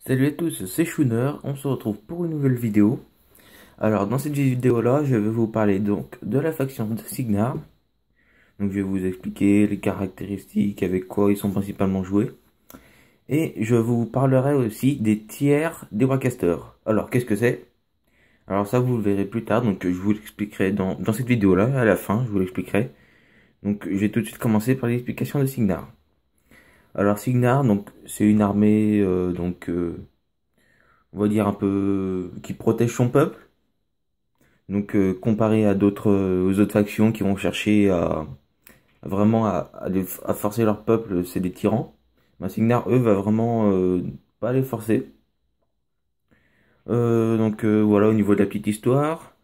Salut à tous, c'est Schooner, on se retrouve pour une nouvelle vidéo. Alors dans cette vidéo là, je vais vous parler donc de la faction de Cygnar. Donc je vais vous expliquer les caractéristiques, avec quoi ils sont principalement joués. Et je vous parlerai aussi des tiers des Warcasters. Alors qu'est-ce que c'est? Alors ça vous le verrez plus tard, donc je vous l'expliquerai dans cette vidéo là, à la fin je vous l'expliquerai. Donc je vais tout de suite commencer par l'explication de Cygnar. Alors Cygnar, donc c'est une armée on va dire un peu qui protège son peuple. Donc comparé à aux autres factions qui vont chercher à forcer leur peuple, c'est des tyrans. Ben, Cygnar, eux, va vraiment pas les forcer. Voilà, au niveau de la petite histoire.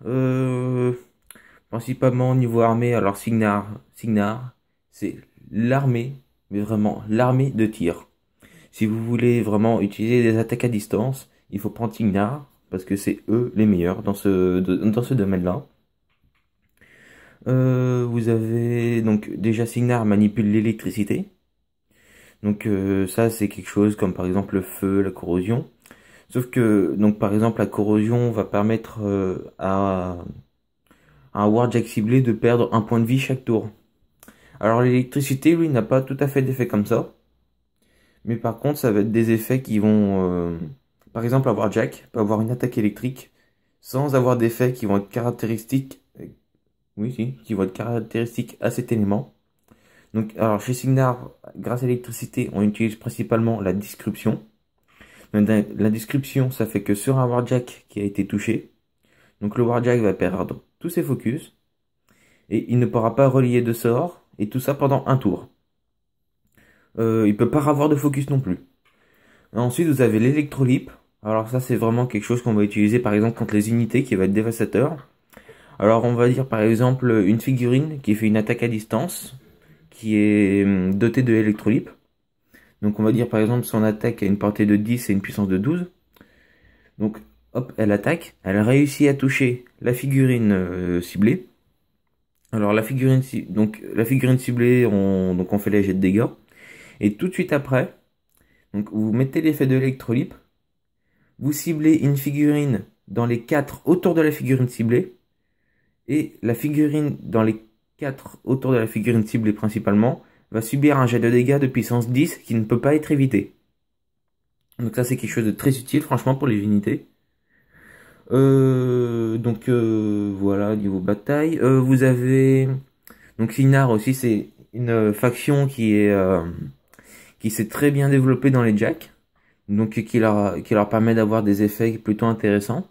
Principalement au niveau armée, alors Cygnar, c'est l'armée, mais vraiment l'armée de tir. Si vous voulez vraiment utiliser des attaques à distance, il faut prendre Cygnar, parce que c'est eux les meilleurs dans ce domaine-là. Vous avez donc déjà Cygnar manipule l'électricité. Donc ça c'est quelque chose comme par exemple le feu, la corrosion. Sauf que donc par exemple la corrosion va permettre à un Warjack ciblé de perdre un point de vie chaque tour. Alors l'électricité lui n'a pas tout à fait d'effet comme ça. Mais par contre ça va être des effets qui vont par exemple un Warjack peut avoir une attaque électrique sans avoir d'effets qui vont être caractéristiques. Oui, si, qui vont être caractéristiques à cet élément. Donc, alors chez Cygnar, grâce à l'électricité, on utilise principalement la description. La description, ça fait que sur un Warjack qui a été touché, donc le Warjack va perdre tous ses focus, et il ne pourra pas relier de sort, et tout ça pendant un tour. Il peut pas avoir de focus non plus. Ensuite, vous avez l'électrolype. Alors ça, c'est vraiment quelque chose qu'on va utiliser par exemple contre les unités qui va être dévastateur. Alors on va dire par exemple une figurine qui fait une attaque à distance, qui est dotée de électrolype. Donc on va dire par exemple son attaque a une portée de 10 et une puissance de 12. Donc hop, elle attaque, elle réussit à toucher la figurine ciblée. Alors la figurine ciblée, on fait les jets de dégâts. Et tout de suite après, donc vous mettez l'effet de l'électrolype, vous ciblez une figurine dans les 4 autour de la figurine ciblée, et la figurine dans les 4 autour de la figurine ciblée principalement va subir un jet de dégâts de puissance 10 qui ne peut pas être évité. Donc ça c'est quelque chose de très utile franchement pour les unités. Voilà, niveau bataille. Vous avez donc Cygnar aussi, c'est une faction qui s'est très bien développée dans les jacks, donc qui leur permet d'avoir des effets plutôt intéressants.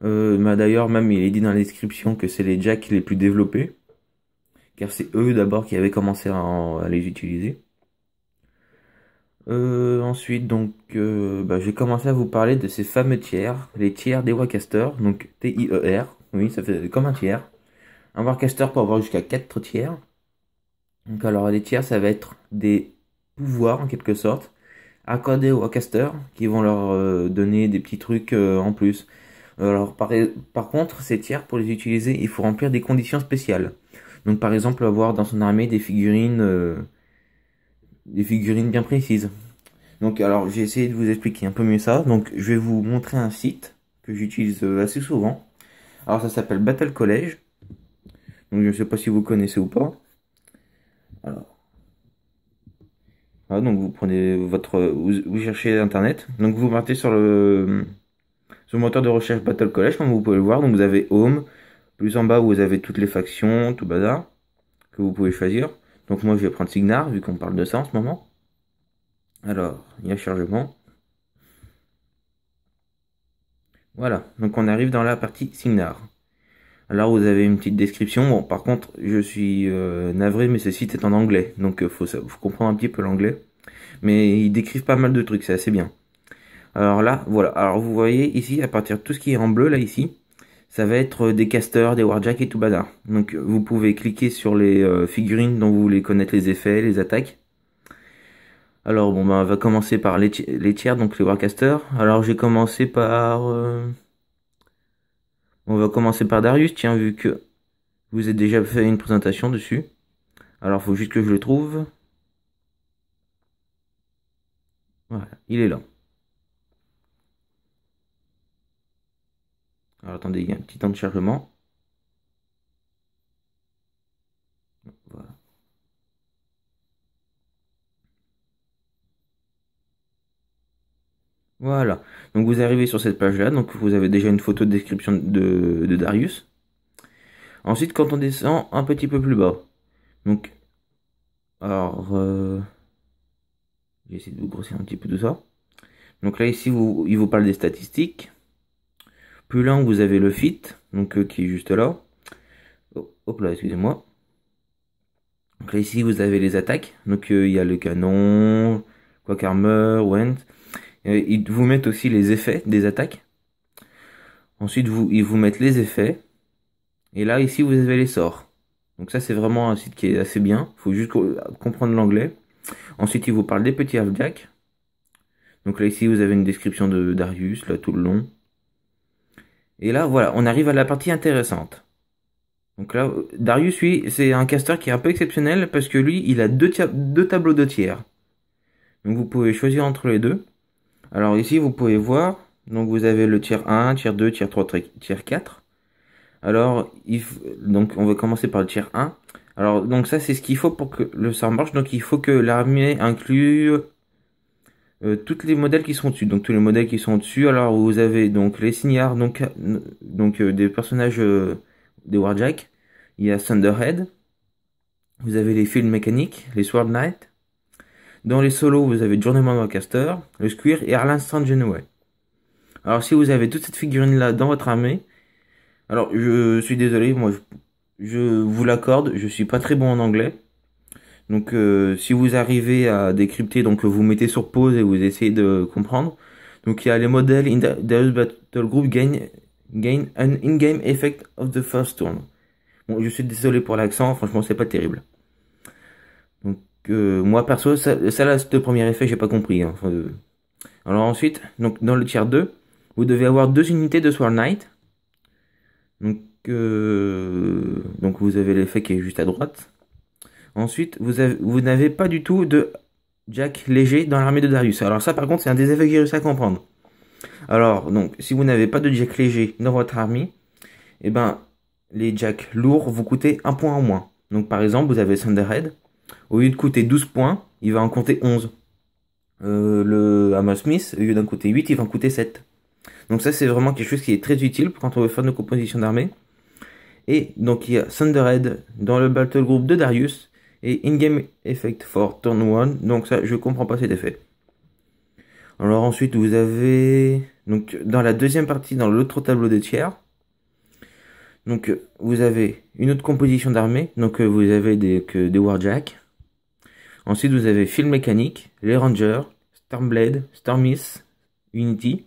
D'ailleurs même il est dit dans la description que c'est les jacks les plus développés, car c'est eux d'abord qui avaient commencé à les utiliser. Ensuite, je vais commencer à vous parler de ces fameux tiers, les tiers des Warcasters, donc TIER, oui, ça fait comme un tiers. Un Warcaster peut avoir jusqu'à 4 tiers. Donc alors les tiers, ça va être des pouvoirs en quelque sorte, accordés aux Warcasters, qui vont leur donner des petits trucs en plus. Alors par contre, ces tiers, pour les utiliser, il faut remplir des conditions spéciales. Donc par exemple, avoir dans son armée des figurines bien précises. Donc alors j'ai essayé de vous expliquer un peu mieux ça. Donc je vais vous montrer un site que j'utilise assez souvent. Alors ça s'appelle Battle College. Donc je ne sais pas si vous connaissez ou pas. Alors voilà, donc vous prenez vous cherchez internet. Donc vous partez sur le moteur de recherche Battle College comme vous pouvez le voir. Donc vous avez Home. Plus en bas vous avez toutes les factions, tout bazar que vous pouvez choisir. Donc moi je vais prendre Cygnar vu qu'on parle de ça en ce moment. Alors il y a chargement. Voilà, donc on arrive dans la partie Cygnar. Alors vous avez une petite description. Bon, par contre, je suis navré, mais ce site est en anglais, donc faut comprendre un petit peu l'anglais. Mais ils décrivent pas mal de trucs, c'est assez bien. Alors là, voilà. Alors vous voyez ici, à partir de tout ce qui est en bleu là ici, ça va être des casters, des warjacks et tout bazar. Donc vous pouvez cliquer sur les figurines dont vous voulez connaître les effets, les attaques. Alors bon, on va commencer par les tiers, donc les warcasters. Alors j'ai commencé par on va commencer par Darius, tiens, vu que vous avez déjà fait une présentation dessus. Alors, faut juste que je le trouve. Voilà, il est là. Alors attendez, il y a un petit temps de chargement. Voilà. Voilà. Donc vous arrivez sur cette page-là, donc vous avez déjà une photo de description de Darius. Ensuite, quand on descend un petit peu plus bas, donc, alors, j'ai essayé de vous grossir un petit peu tout ça. Donc là, ici, il vous parle des statistiques. Plus là, vous avez le fit, donc qui est juste là. Oh, hop là, excusez-moi. Donc là, ici, vous avez les attaques. Donc il y a le canon, Quack Armor, Went. Ils vous mettent aussi les effets des attaques. Ensuite, ils vous mettent les effets. Et là, ici, vous avez les sorts. Donc ça, c'est vraiment un site qui est assez bien. Il faut juste comprendre l'anglais. Ensuite, il vous parle des petits halfjacks. Donc là, ici, vous avez une description de Darius, là, tout le long. Et là, voilà, on arrive à la partie intéressante. Donc là, Darius, lui, c'est un caster qui est un peu exceptionnel parce que lui, il a deux tableaux de tiers. Donc vous pouvez choisir entre les deux. Alors ici, vous pouvez voir, donc vous avez le tiers 1, tiers 2, tiers 3, tiers 4. Alors, donc on va commencer par le tiers 1. Alors, donc ça, c'est ce qu'il faut pour que le sort marche. Donc il faut que l'armée inclue toutes les modèles qui sont dessus. Donc tous les modèles qui sont dessus. Alors vous avez donc les signiards, donc des personnages des Warjack. Il y a Thunderhead. Vous avez les fields mécaniques, les Sword Knight. Dans les solos, vous avez Journeyman Warcaster, le Squire et Arlan Strangenway. Alors si vous avez toute cette figurine là dans votre armée, alors je suis désolé, moi je vous l'accorde, je suis pas très bon en anglais. Donc si vous arrivez à décrypter, donc vous mettez sur pause et vous essayez de comprendre. Donc il y a les modèles in the battle group gain an in-game effect of the first turn. Bon, je suis désolé pour l'accent, franchement c'est pas terrible. Donc moi perso, ça là, ce premier effet, j'ai pas compris. Hein. Enfin, alors ensuite, donc dans le tiers 2, vous devez avoir 2 unités de Sword Knight. Donc vous avez l'effet qui est juste à droite. Ensuite, vous n'avez pas du tout de Jack léger dans l'armée de Darius. Alors ça, par contre, c'est un des effets que j'ai réussi à comprendre. Alors, donc, si vous n'avez pas de Jack léger dans votre armée, eh ben, les Jack lourds vous coûtent 1 point en moins. Donc, par exemple, vous avez Thunderhead. Au lieu de coûter 12 points, il va en compter 11. Le Amos Smith, au lieu d'en coûter 8, il va en coûter 7. Donc ça, c'est vraiment quelque chose qui est très utile quand on veut faire nos compositions d'armée. Et donc, il y a Thunderhead dans le battle group de Darius. Et in-game effect for turn 1. Donc ça, je comprends pas cet effet. Alors ensuite, vous avez... Donc dans la deuxième partie, dans l'autre tableau de tiers. Donc vous avez une autre composition d'armée. Donc vous avez des Warjack. Ensuite, vous avez Field Mécanique, les Rangers, Stormblade, Stormith, Unity.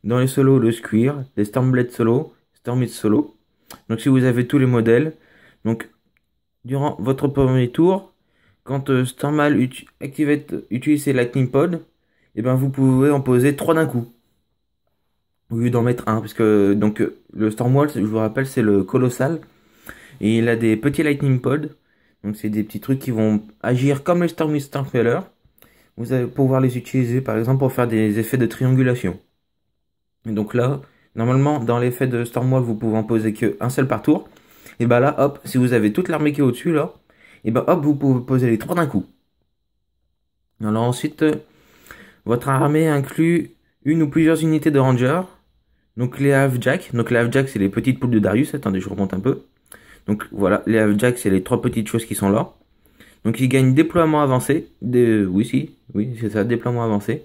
Dans les solos, le Squire, les Stormblade solo, Stormith solo. Donc si vous avez tous les modèles. Donc durant votre premier tour, quand Stormal utilise ses Lightning Pod, et ben vous pouvez en poser 3 d'un coup. Au lieu d'en mettre un. Parce que donc, le Stormwall, je vous rappelle, c'est le colossal. Et il a des petits Lightning Pods. Donc c'est des petits trucs qui vont agir comme les Stormy Starfeller. Vous allez pouvoir les utiliser par exemple pour faire des effets de triangulation. Et donc là, normalement, dans l'effet de Stormwall, vous pouvez en poser qu'un seul par tour. Et bah là, hop, si vous avez toute l'armée qui est au-dessus, là, et bah hop, vous pouvez poser les 3 d'un coup. Alors ensuite, votre armée inclut une ou plusieurs unités de Rangers. Donc les Halfjack. Donc les Halfjack, c'est les petites poules de Darius. Attendez, je remonte un peu. Donc voilà, les Halfjack, c'est les 3 petites choses qui sont là. Donc ils gagnent déploiement avancé. Oui, c'est ça, déploiement avancé.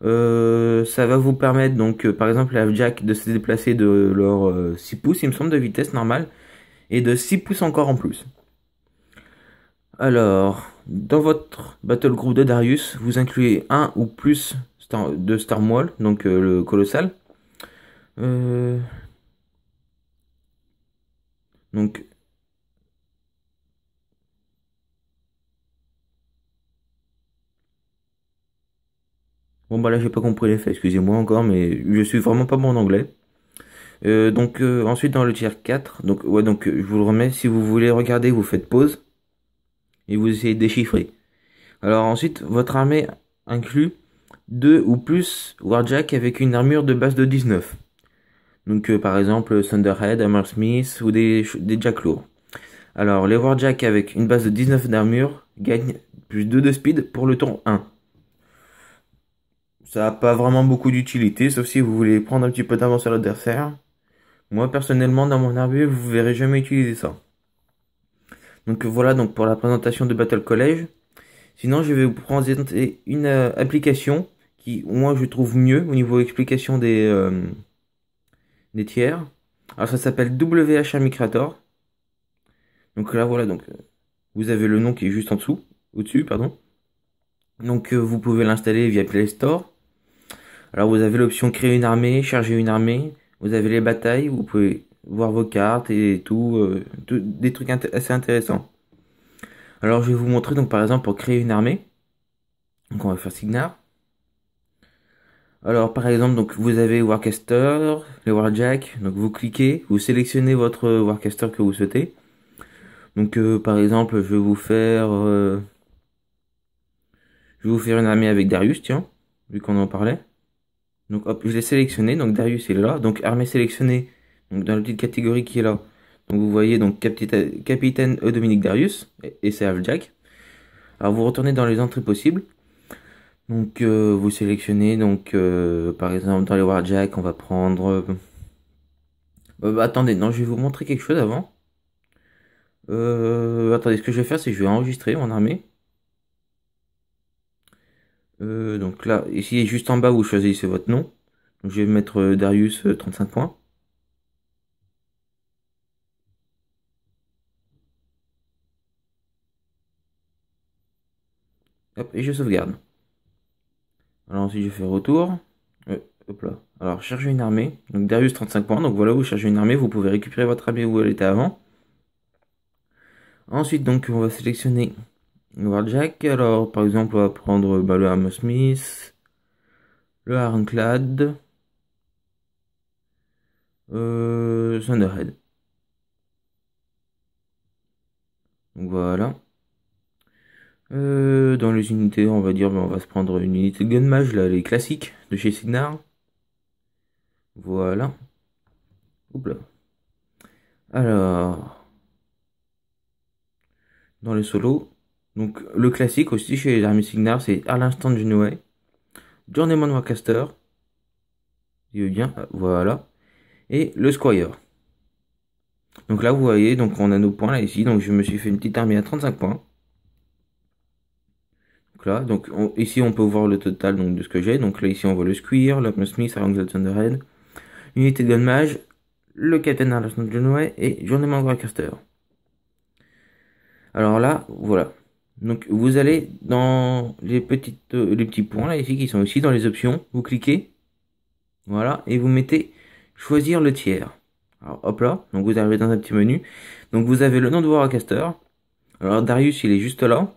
Ça va vous permettre, donc, par exemple, les Halfjack de se déplacer de leur 6 pouces, il me semble, de vitesse normale. Et de 6 pouces encore en plus. Alors, dans votre battle group de Darius, vous incluez un ou plus de Stormwall, donc le colossal. Donc, bon bah là j'ai pas compris l'effet, excusez-moi encore, mais je suis vraiment pas bon en anglais. Ensuite dans le tier 4, donc ouais donc je vous le remets, si vous voulez regarder, vous faites pause et vous essayez de déchiffrer. Alors ensuite, votre armée inclut 2 ou plus Warjack avec une armure de base de 19. Donc par exemple Thunderhead, Hammersmith ou des Jack lourds. Alors les Warjack avec une base de 19 d'armure gagnent plus 2 de speed pour le tour 1. Ça n'a pas vraiment beaucoup d'utilité, sauf si vous voulez prendre un petit peu d'avance sur l'adversaire. Moi personnellement dans mon armure vous verrez jamais utiliser ça. Donc voilà donc pour la présentation de Battle College. Sinon je vais vous présenter une application qui moi je trouve mieux au niveau explication des tiers. Alors ça s'appelle WH Armicrator. Donc là voilà donc vous avez le nom qui est juste en dessous, au-dessus pardon. Donc vous pouvez l'installer via Play Store. Alors vous avez l'option créer une armée, charger une armée. Vous avez les batailles, vous pouvez voir vos cartes et tout, des trucs assez intéressants. Alors je vais vous montrer donc par exemple pour créer une armée. Donc on va faire Signar. Alors par exemple donc vous avez Warcaster, les Warjack, donc vous cliquez, vous sélectionnez votre Warcaster que vous souhaitez. Donc par exemple je vais vous faire une armée avec Darius, tiens, vu qu'on en parlait. Donc hop, je l'ai sélectionné, donc Darius est là, donc armée sélectionnée, donc dans la petite catégorie qui est là. Donc vous voyez donc capitaine Dominique Darius et c'est Jack. Alors vous retournez dans les entrées possibles. Donc vous sélectionnez donc par exemple dans les Warjack on va prendre attendez non je vais vous montrer quelque chose avant. Attendez ce que je vais faire c'est que je vais enregistrer mon armée. Donc là ici juste en bas vous choisissez votre nom. Donc je vais mettre Darius 35 points. Hop et je sauvegarde. Alors ensuite je fais retour. Hop là. Alors charger une armée. Donc Darius 35 points. Donc voilà vous chargez une armée. Vous pouvez récupérer votre armée où elle était avant. Ensuite donc on va sélectionner Warjack. Alors par exemple on va prendre le Hammersmith, le Ironclad, Thunderhead. Donc voilà. Dans les unités on va dire on va se prendre une unité de Gunmage là les classiques de chez Signar. Voilà. Oups là. Alors dans les solos. Donc le classique aussi chez les armées Signar c'est à l'instant de Genoway, Journeyman Warcaster, il veut bien, voilà, et le Squire. Donc là vous voyez, donc on a nos points là ici, donc je me suis fait une petite armée à 35 points. Donc là, donc ici on peut voir le total donc, de ce que j'ai, donc là ici on voit le Squire, le Smith, Arangel Thunderhead, unité de Gunmage, le Captain Arleston Genoway et Journeyman Warcaster. Alors là, voilà. Donc vous allez dans les petits points là ici qui sont aussi dans les options. Vous cliquez, voilà, et vous mettez choisir le tiers. Alors hop là, donc vous arrivez dans un petit menu. Donc vous avez le nom de Warcaster. Alors Darius il est juste là.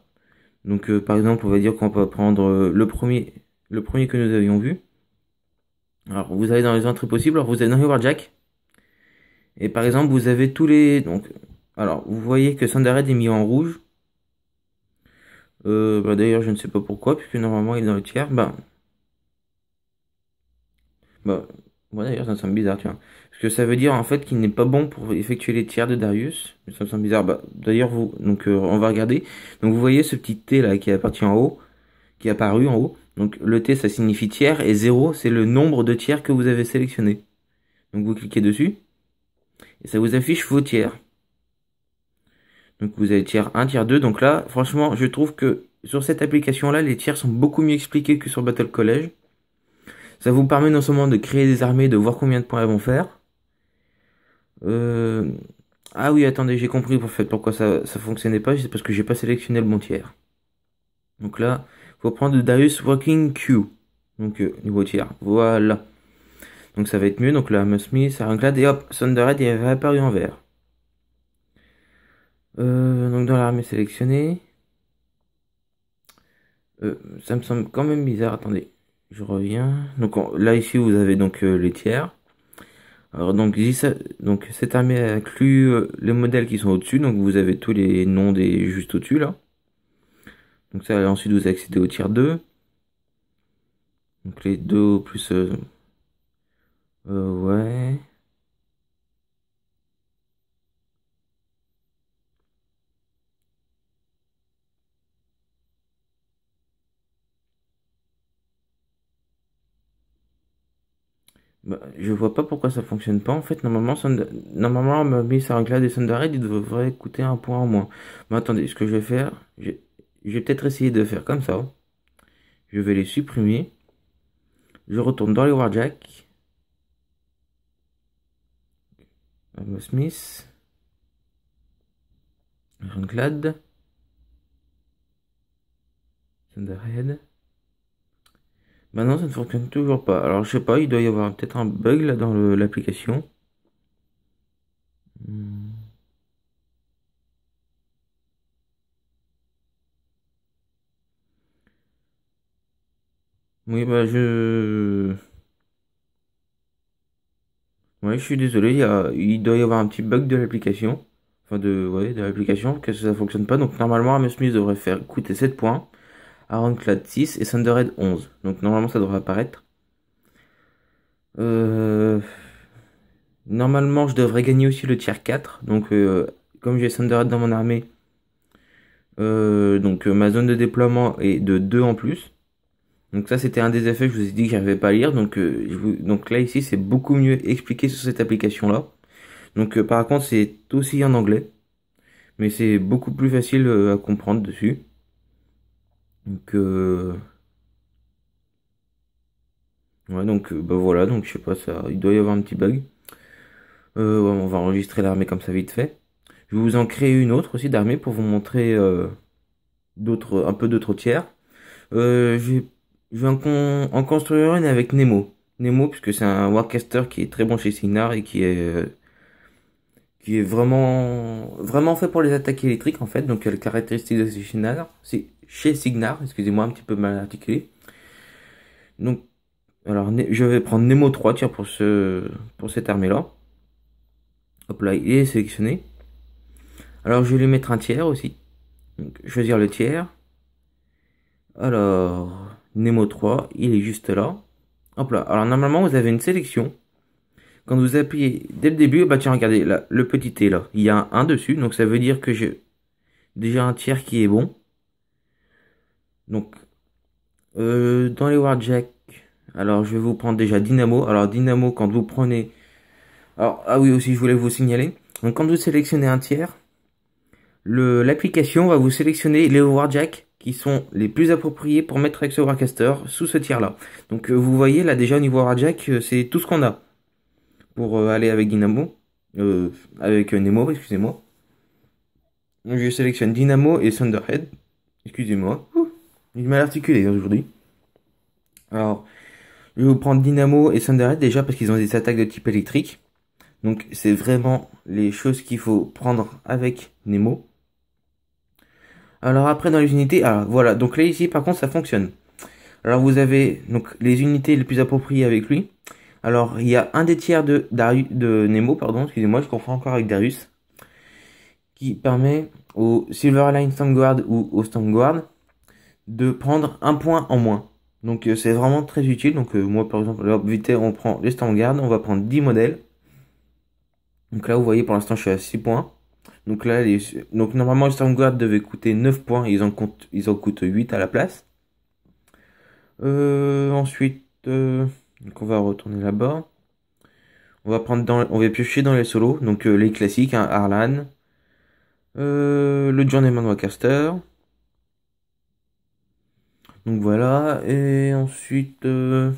Donc par exemple on va dire qu'on peut prendre le premier que nous avions vu. Alors vous allez dans les entrées possibles. Alors vous allez dans les Warjack. Et par exemple vous avez tous les donc alors vous voyez que Thunderhead est mis en rouge. D'ailleurs, je ne sais pas pourquoi, puisque normalement il est dans le tiers. Moi d'ailleurs, ça me semble bizarre, tiens. Parce que ça veut dire en fait qu'il n'est pas bon pour effectuer les tiers de Darius. Mais ça me semble bizarre. D'ailleurs, donc on va regarder. Donc vous voyez ce petit T là qui est apparu en haut, qui est apparu en haut. Donc le T ça signifie tiers et 0 c'est le nombre de tiers que vous avez sélectionné. Donc vous cliquez dessus et ça vous affiche vos tiers. Donc vous avez tiers 1, tiers 2. Donc là, franchement, je trouve que sur cette application-là, les tiers sont beaucoup mieux expliqués que sur Battle College. Ça vous permet non seulement de créer des armées, de voir combien de points elles vont faire. Ah oui, attendez, j'ai compris pour fait pourquoi ça fonctionnait pas. C'est parce que j'ai pas sélectionné le bon tiers. Donc là, faut prendre le Darius Walking Q. Donc niveau tiers. Voilà. Donc ça va être mieux. Donc là, Hammersmith, Ironclad et hop, Thunderhead il avait apparu en vert. Donc dans l'armée sélectionnée. Ça me semble quand même bizarre. Attendez, je reviens. Donc là ici vous avez donc les tiers. Alors donc donc cette armée inclut les modèles qui sont au-dessus. Donc vous avez tous les noms des juste au-dessus là. Donc ça ensuite vous accédez au tiers 2. Donc les deux plus... ouais. Bah, je vois pas pourquoi ça fonctionne pas. En fait, normalement, Mobile Sarclad et Thunderhead, ils devraient coûter un point en moins. Mais attendez, ce que je vais faire, je vais peut-être essayer de faire comme ça. Je vais les supprimer. Je retourne dans les Warjack. Amos Smith. Ironclad. Thunderhead. Maintenant, ça ne fonctionne toujours pas. Alors, je sais pas, il doit y avoir peut-être un bug là dans l'application. Hmm. Oui, bah Ouais, je suis désolé, il doit y avoir un petit bug de l'application. Enfin, ouais, de l'application, que ça fonctionne pas. Donc, normalement, Amos Smith devrait faire coûter 7 points. Ironclad 6 et Thunderhead 11. Donc, normalement, ça devrait apparaître. Euh, Normalement, je devrais gagner aussi le tier 4. Donc, comme j'ai Thunderhead dans mon armée, ma zone de déploiement est de 2 en plus. Donc ça, c'était un des effets que je vous ai dit que j'arrivais pas à lire. Donc là, ici, c'est beaucoup mieux expliqué sur cette application-là. Donc par contre, c'est aussi en anglais. Mais c'est beaucoup plus facile à comprendre dessus. Donc, ouais, bah voilà. Donc je sais pas, ça, il doit y avoir un petit bug. Ouais, on va enregistrer l'armée comme ça vite fait. Je vais vous en créer une autre aussi d'armée pour vous montrer un peu d'autres tiers. Je vais en construire une avec Nemo. Nemo, puisque c'est un Warcaster qui est très bon chez Signar et qui est vraiment fait pour les attaques électriques en fait. Donc, la caractéristique de Signar, c'est chez Signar, excusez-moi, un petit peu mal articulé. Donc, alors, je vais prendre Nemo 3, tiens, pour cette armée-là. Hop là, il est sélectionné. Alors, je vais lui mettre un tiers aussi. Donc, choisir le tiers. Alors, Nemo 3, il est juste là. Hop là. Alors, normalement, vous avez une sélection. Quand vous appuyez dès le début, bah tiens, regardez, là, le petit T là, il y a un 1 dessus, donc ça veut dire que j'ai déjà un tiers qui est bon. Donc, dans les Warjack, alors je vais vous prendre déjà Dynamo. Alors, Dynamo, quand vous prenez. Alors, ah oui, aussi, je voulais vous signaler. Donc, quand vous sélectionnez un tiers, l'application va vous sélectionner les Warjack qui sont les plus appropriés pour mettre avec ce Warcaster sous ce tiers là. Donc, vous voyez là, déjà au niveau Warjack, c'est tout ce qu'on a pour aller avec Dynamo. Avec Nemo, excusez-moi. Je sélectionne Dynamo et Thunderhead. Excusez-moi. Il m'a articulé aujourd'hui. Alors, je vais vous prendre Dynamo et Thunderhead déjà parce qu'ils ont des attaques de type électrique. Donc, c'est vraiment les choses qu'il faut prendre avec Nemo. Alors après, dans les unités, ah voilà. Donc là, ici, par contre, ça fonctionne. Alors, vous avez donc les unités les plus appropriées avec lui. Alors, il y a un des tiers de Nemo, pardon, excusez-moi, je confonds encore avec Darius, qui permet au Silverline Stormguard ou au Stormguard de prendre un point en moins. Donc c'est vraiment très utile. Donc moi par exemple, là, vite on prend les Stormguard, on va prendre 10 modèles. Donc là vous voyez pour l'instant je suis à 6 points. Donc là donc normalement les Stormguard devaient coûter 9 points, ils en coûtent 8 à la place. Ensuite donc on va retourner là-bas. On va piocher dans les solos, donc les classiques, hein, Arlan, le Journeyman Warcaster. Donc voilà, et ensuite qu'est-ce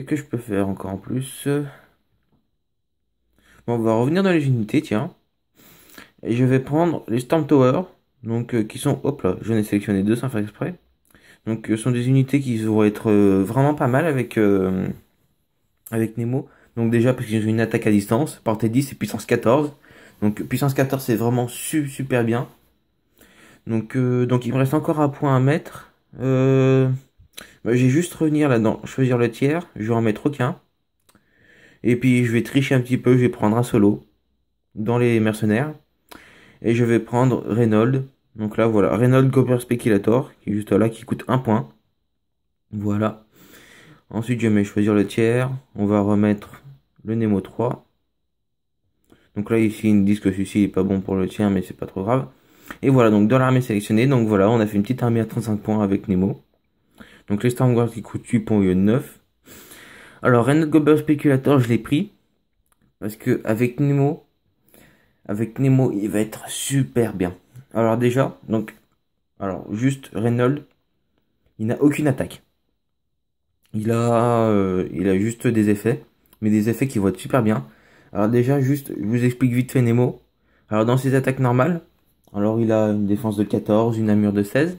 que je peux faire encore en plus? Bon, on va revenir dans les unités, tiens. Et je vais prendre les Storm Tower, donc qui sont, hop là, j'en ai sélectionné deux sans faire exprès. Donc ce sont des unités qui vont être vraiment pas mal avec Nemo. Donc déjà parce qu'ils ont une attaque à distance, portée 10 et puissance 14. Donc puissance 14 c'est vraiment super bien. Donc il me reste encore un point à mettre. Bah, j'ai juste revenir là-dedans, choisir le tiers, je vais en mettre aucun. Et puis je vais tricher un petit peu, je vais prendre un solo dans les mercenaires. Et je vais prendre Reynolds. Donc là, voilà, Reynolds Gober Speculator, qui est juste là, qui coûte 1 point. Voilà. Ensuite, je vais choisir le tiers. On va remettre le Nemo 3. Donc là, ici, ils me disent que celui-ci n'est pas bon pour le tiers, mais c'est pas trop grave. Et voilà, donc dans l'armée sélectionnée, donc voilà, on a fait une petite armée à 35 points avec Nemo. Donc les Stormguards qui coûtent 8 points au lieu de 9. Alors, Reynolds Gober Speculator, je l'ai pris. Parce que avec Nemo, il va être super bien. Alors déjà, donc, alors juste Reynolds, il n'a aucune attaque. Il a juste des effets, mais des effets qui vont être super bien. Alors déjà, juste, je vous explique vite fait Nemo. Alors dans ses attaques normales, alors il a une défense de 14, une armure de 16,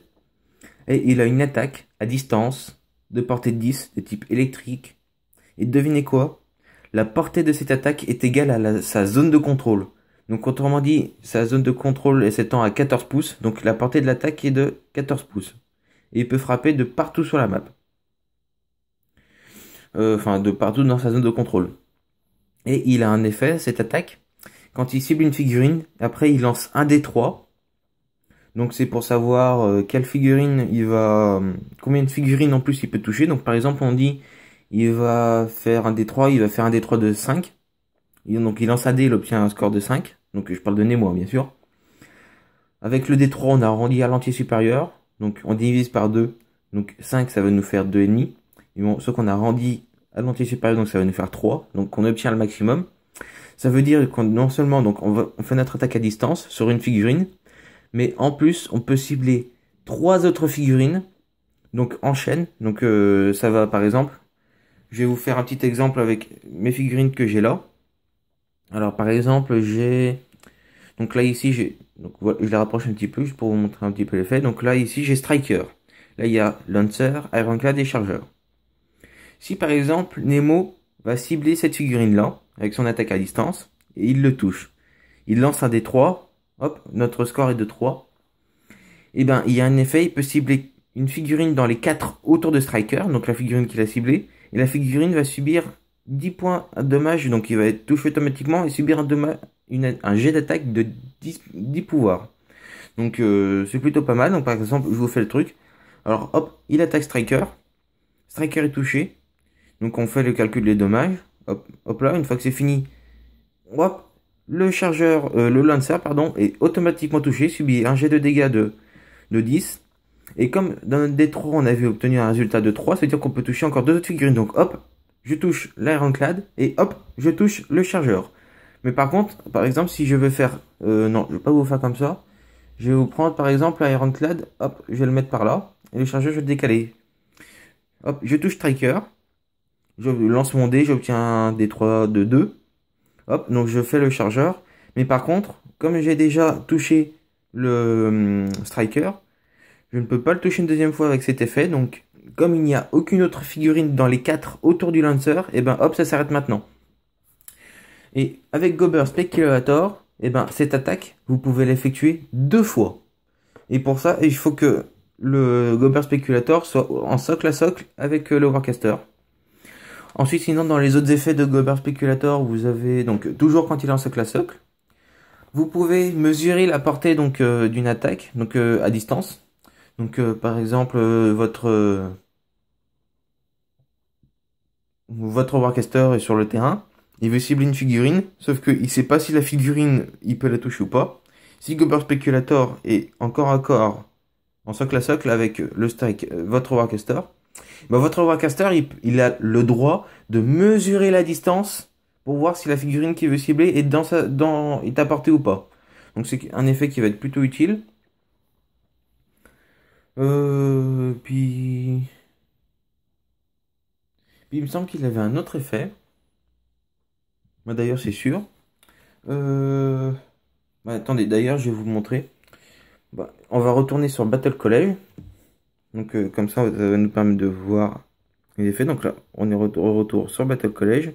et il a une attaque à distance de portée de 10, de type électrique. Et devinez quoi? La portée de cette attaque est égale à sa zone de contrôle. Donc autrement dit, sa zone de contrôle s'étend à 14 pouces, donc la portée de l'attaque est de 14 pouces. Et il peut frapper de partout sur la map. Enfin, de partout dans sa zone de contrôle. Et il a un effet, cette attaque, quand il cible une figurine, après il lance un D3. Donc c'est pour savoir quelle figurine il va... combien de figurines en plus il peut toucher. Donc par exemple on dit il va faire un D3, il va faire un D3 de 5. Et donc il lance un dé, il obtient un score de 5. Donc je parle de Nemo bien sûr. Avec le D3 on arrondit à l'entier supérieur. Donc on divise par 2. Donc 5 ça va nous faire 2,5. Et bon, ce qu'on a arrondi à l'entier supérieur donc ça va nous faire 3. Donc on obtient le maximum. Ça veut dire qu'on non seulement donc on fait notre attaque à distance sur une figurine, mais en plus on peut cibler 3 autres figurines, donc en chaîne. Donc ça va par exemple, je vais vous faire un petit exemple avec mes figurines que j'ai là. Alors par exemple donc là ici donc voilà, je les rapproche un petit peu juste pour vous montrer un petit peu l'effet. Donc là ici j'ai Striker, là il y a Lancer, Ironclad et Chargeur. Si par exemple Nemo va cibler cette figurine là avec son attaque à distance et il le touche, il lance un D3, hop, notre score est de 3. Et ben il y a un effet, il peut cibler une figurine dans les 4 autour de Striker, donc la figurine qu'il a ciblée, et la figurine va subir 10 points de dommage, donc il va être touché automatiquement et subir un jet d'attaque de 10 pouvoirs. Donc c'est plutôt pas mal. Donc par exemple, je vous fais le truc. Alors hop, il attaque Striker. Striker est touché. Donc on fait le calcul des dommages. Hop, hop là, une fois que c'est fini, hop, le lancer, pardon, est automatiquement touché, subit un jet de dégâts de 10. Et comme dans notre D3, on avait obtenu un résultat de 3, ça veut dire qu'on peut toucher encore 2 autres figurines. Donc hop, je touche l'Ironclad et hop, je touche le chargeur. Mais par contre, par exemple, si je veux faire... non, je vais pas vous faire comme ça. Je vais vous prendre par exemple l'Ironclad, hop, je vais le mettre par là. Et le chargeur, je vais le décaler. Hop, je touche Striker. Je lance mon dé, j'obtiens un D3 de 2. Hop, donc je fais le chargeur. Mais par contre, comme j'ai déjà touché le Striker, je ne peux pas le toucher une deuxième fois avec cet effet. Donc, comme il n'y a aucune autre figurine dans les 4 autour du Lancer, et ben hop, ça s'arrête maintenant. Et avec Gober Speculator, et ben cette attaque, vous pouvez l'effectuer 2 fois. Et pour ça, il faut que le Gober Speculator soit en socle à socle avec le Warcaster. Ensuite, sinon, dans les autres effets de Gober Speculator, vous avez donc toujours quand il est en socle à socle, vous pouvez mesurer la portée donc d'une attaque donc à distance. Donc par exemple votre Warcaster est sur le terrain, il veut cibler une figurine, sauf qu'il sait pas si la figurine il peut la toucher ou pas. Si Gober Speculator est encore à corps en socle à socle avec le strike votre Warcaster, bah, votre Warcaster il a le droit de mesurer la distance pour voir si la figurine qu'il veut cibler est est à portée ou pas. Donc c'est un effet qui va être plutôt utile. Puis... il me semble qu'il avait un autre effet. Bah, d'ailleurs, c'est sûr. Euh... bah, attendez, d'ailleurs, je vais vous montrer. Bah, on va retourner sur Battle College. Donc, comme ça va nous permettre de voir les effets. Donc là, on est au retour sur Battle College.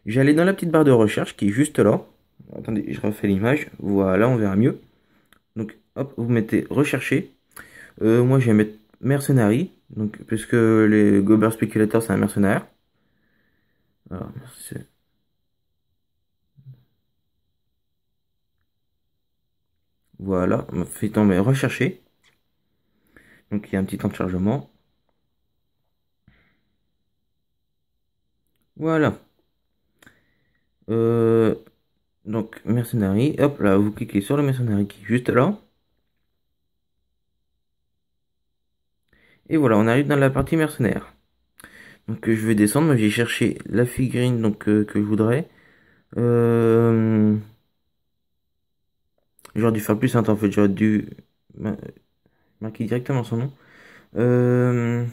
J'allais dans la petite barre de recherche qui est juste là. Attendez, je refais l'image. Voilà, on verra mieux. Donc, hop, vous mettez rechercher. Moi, je vais mettre mercenary. Donc, puisque les Gober Speculator, c'est un mercenaire. Alors, Voilà, on fait tomber rechercher. Donc il y a un petit temps de chargement. Voilà. Euh, donc mercenary, hop là, vous cliquez sur le mercenary qui est juste là. Et voilà, on arrive dans la partie mercenaire. Donc je vais descendre, j'ai cherché la figurine donc que je voudrais. Euh, J'aurais dû faire plus simple en fait, j'aurais dû marquer directement son nom. Euh,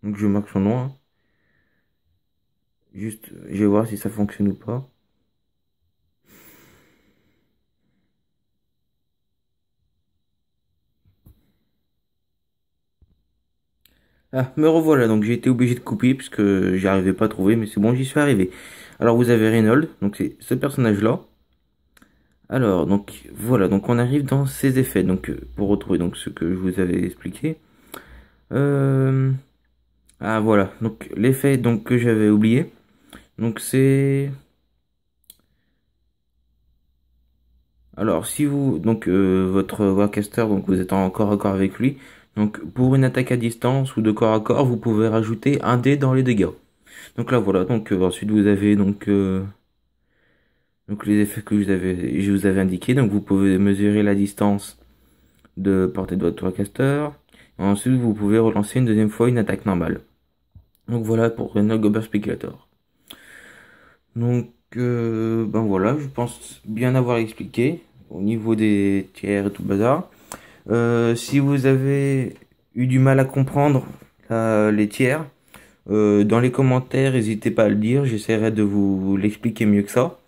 donc je marque son nom, hein. Juste, je vais voir si ça fonctionne ou pas. Ah, me revoilà, donc j'ai été obligé de couper puisque j'y arrivais pas à trouver, mais c'est bon, j'y suis arrivé. Alors vous avez Reynolds, donc c'est ce personnage-là. Alors, donc voilà, donc on arrive dans ses effets, donc pour retrouver donc ce que je vous avais expliqué. Euh, Ah voilà, donc l'effet donc que j'avais oublié, donc c'est... Alors si vous, donc votre Warcaster, donc vous êtes en corps à corps avec lui, donc pour une attaque à distance ou de corps à corps, vous pouvez rajouter un dé dans les dégâts. Donc là voilà, donc ensuite vous avez donc les effets que je vous avais indiqués, donc vous pouvez mesurer la distance de portée de votre Warcaster. Ensuite vous pouvez relancer une deuxième fois une attaque normale. Donc voilà pour Reynolds Gober Speculator. Donc ben voilà, je pense bien avoir expliqué au niveau des tiers et tout le bazar. Si vous avez eu du mal à comprendre les tiers, dans les commentaires, n'hésitez pas à le dire, j'essaierai de vous l'expliquer mieux que ça.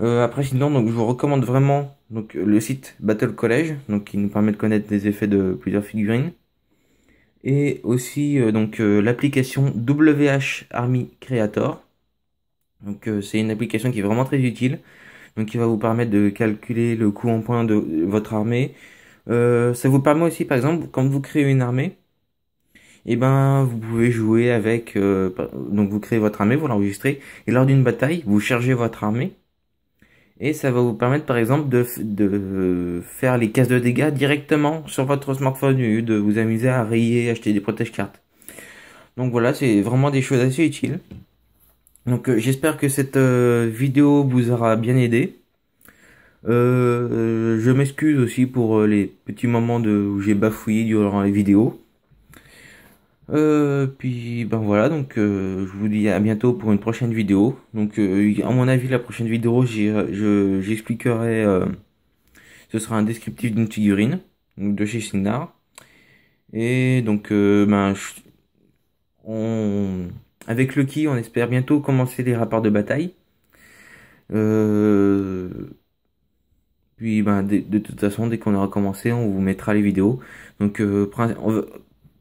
Après sinon, donc je vous recommande vraiment donc le site Battle College, donc qui nous permet de connaître des effets de plusieurs figurines, et aussi l'application WH Army Creator. Donc c'est une application qui est vraiment très utile, donc qui va vous permettre de calculer le coût en points de votre armée. Ça vous permet aussi, par exemple, quand vous créez une armée, et ben vous pouvez jouer avec, donc vous créez votre armée, vous l'enregistrez, et lors d'une bataille, vous chargez votre armée, et ça va vous permettre, par exemple, de faire les cases de dégâts directement sur votre smartphone, au lieu de vous amuser à rayer, acheter des protège-cartes. Donc voilà, c'est vraiment des choses assez utiles. Donc j'espère que cette vidéo vous aura bien aidé. Je m'excuse aussi pour les petits moments où j'ai bafouillé durant les vidéos. Puis ben voilà, donc je vous dis à bientôt pour une prochaine vidéo. Donc à mon avis la prochaine vidéo j'expliquerai, ce sera un descriptif d'une figurine donc de chez Signar. Et donc on avec Lucky on espère bientôt commencer les rapports de bataille. Euh, Puis ben, de toute façon, dès qu'on aura commencé, on vous mettra les vidéos. Donc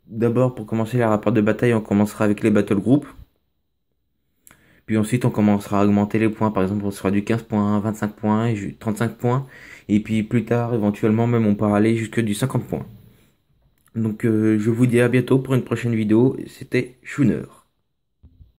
d'abord, pour commencer la rapport de bataille, on commencera avec les battle groups. Puis ensuite, on commencera à augmenter les points. Par exemple, on sera du 15 points, 25 points, et 35 points. Et puis plus tard, éventuellement, même on pourra aller jusque du 50 points. Donc je vous dis à bientôt pour une prochaine vidéo. C'était Schooner.